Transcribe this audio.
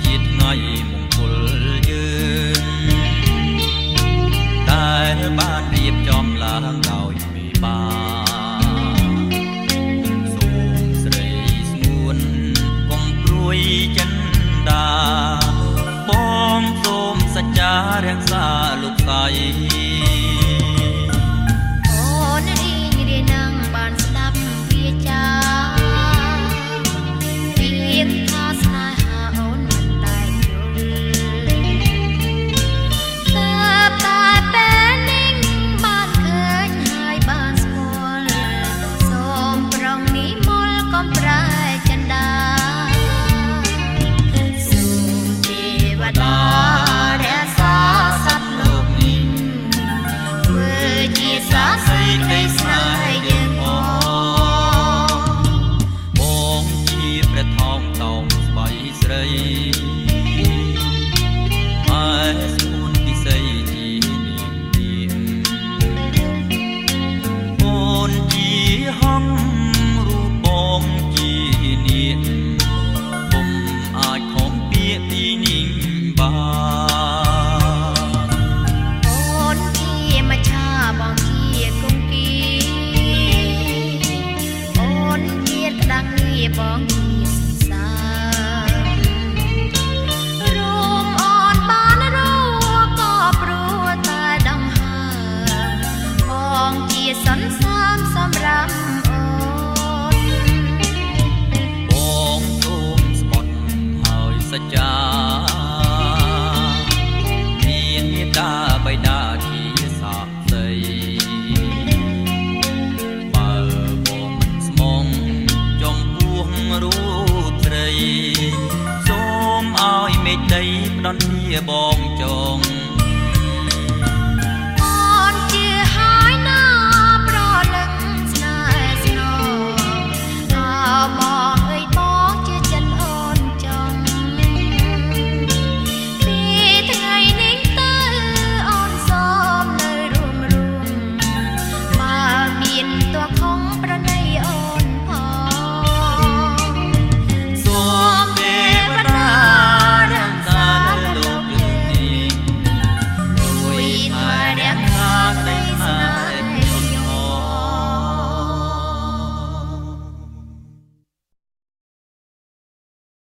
ជាថ្ងៃមង្គលយើងដែលបានរៀបចំឡើងដោយមេបាសូមស្រីស្ងួនកុំព្រួយចិនដាបងសូមសច្ចារក្សាលោកស្រីអូនរីងរាយនឹងបានស្ដាប់វាចាពីថាស្នេហាអូនមិនតែយល់តែពេលនេះបានឃើញហើយបានស្គាល់សូមប្រងនិមលកុំប្រែចិនដាសូមទេវតារក្សាសត្វលោកនេះធ្វើជាសាស័យក្តីស្នេហ៍យើងបងជាព្រះថោងតោងស្បៃស្រីហើយស្មួនពិសីជានាងអូនជាហងរូបបងជានាងពុំអាចខំពាក្យពីនាងបានអូនជាមច្ឆាបងជាគង្គីអូនជាក្តាំងងារបងជាសង្សាររូបអូនបានរួក៏ព្រោះតែដង្ហើមបងជាសន្សាមសម្រាប់អូនបងសូមស្បត់ហើយសច្ចាមានមេត្តាបិតាជាសាក្សីបើបងមិនស្មងចំពោះរូបស្រីសូមឲ្យមេឃដីផ្ដន់ជាបងចង